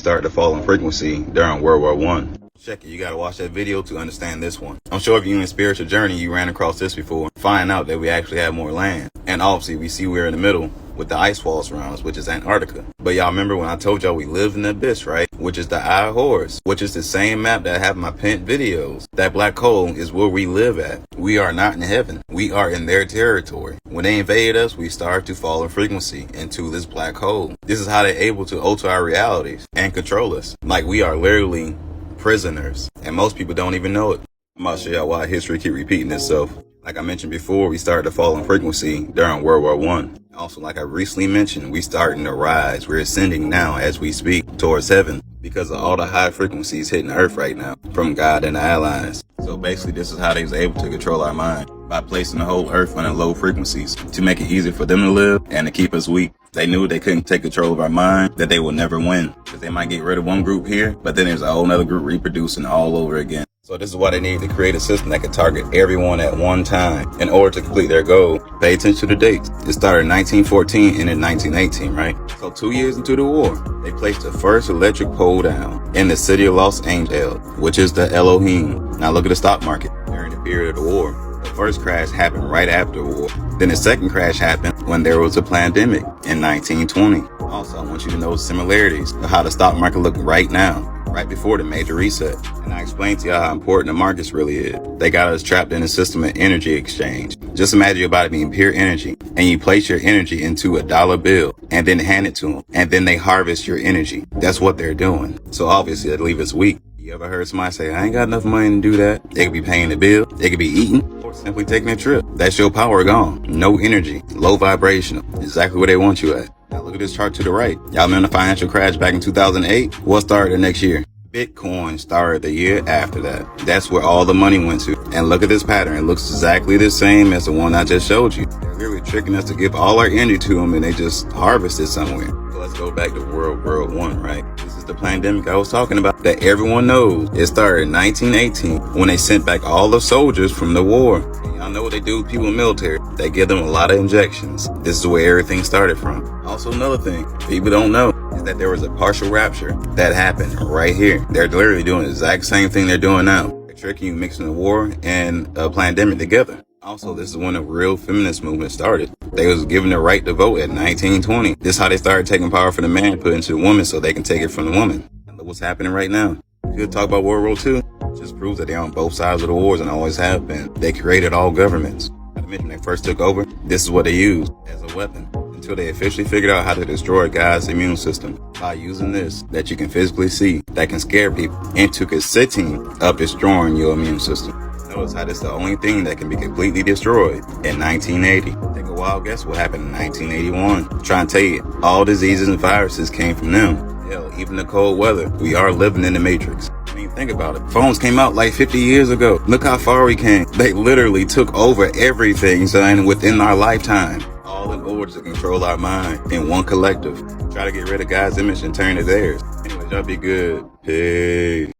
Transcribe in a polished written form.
started to fall in frequency during World War I. Check it, you gotta watch that video to understand this one. I'm sure if you're in a spiritual journey, you ran across this before. Find out that we actually have more land. And obviously we see we're in the middle with the ice walls around us, which is Antarctica. But y'all remember when I told y'all we live in the abyss, right? Which is the eye of Horus, which is the same map that I have in my pinned videos. That black hole is where we live at. We are not in heaven. We are in their territory. When they invade us, we start to fall in frequency into this black hole. This is how they're able to alter our realities and control us. Like we are literally prisoners, and most people don't even know it. I'm about to show y'all why history keep repeating itself. Like I mentioned before, we started to fall in frequency during World War I. Also, like I recently mentioned, we starting to rise. We're ascending now as we speak towards heaven because of all the high frequencies hitting Earth right now from God and the allies. So basically, this is how they was able to control our mind, by placing the whole Earth on low frequencies to make it easier for them to live and to keep us weak. They knew they couldn't take control of our mind, that they would never win, because they might get rid of one group here, but then there's a whole nother group reproducing all over again. So this is why they need to create a system that can target everyone at one time in order to complete their goal. Pay attention to the dates. It started in 1914 and in 1918, right? So 2 years into the war, they placed the first electric pole down in the city of Los Angeles, which is the Elohim. Now look at the stock market during the period of the war. The first crash happened right after the war. Then the second crash happened when there was a pandemic in 1920. Also, I want you to know similarities of how the stock market looked right now, right before the major reset. And I explained to y'all how important the markets really is. They got us trapped in a system of energy exchange. Just imagine your body being pure energy, and you place your energy into a dollar bill and then hand it to them, and then they harvest your energy. That's what they're doing. So obviously they leave us weak. You ever heard somebody say, I ain't got enough money to do that? They could be paying the bill, they could be eating, or simply taking a trip. That's your power gone. No energy, low vibrational. Exactly where they want you at. Now look at this chart to the right. Y'all remember the financial crash back in 2008? What started the next year? Bitcoin started the year after that. That's where all the money went to. And look at this pattern. It looks exactly the same as the one I just showed you. They're really tricking us to give all our energy to them, and they just harvest it somewhere. So let's go back to World War I, right? This is the pandemic I was talking about that everyone knows. It started in 1918 when they sent back all the soldiers from the war. And y'all know what they do with people in the military. They give them a lot of injections. This is where everything started from. Also, another thing people don't know is that there was a partial rapture that happened right here. They're literally doing the exact same thing they're doing now. They're tricking you, mixing the war and a pandemic together. Also, this is when the real feminist movement started. They was given the right to vote at 1920. This is how they started taking power from the man and put it into the woman so they can take it from the woman. And look what's happening right now. Could talk about World War II. Just proves that they're on both sides of the wars and always have been. They created all governments. I mentioned when they first took over, this is what they used as a weapon until they officially figured out how to destroy God's immune system by using this that you can physically see that can scare people into consisting of destroying your immune system. Notice how this is the only thing that can be completely destroyed in 1980. Take a wild guess what happened in 1981. Trying to tell you, all diseases and viruses came from them. Hell, even the cold weather. We are living in the Matrix. I mean, think about it. Phones came out like 50 years ago. Look how far we came. They literally took over everything, son, within our lifetime. All in order to control our mind in one collective. Try to get rid of God's image and turn it theirs. Anyways, y'all be good. Peace.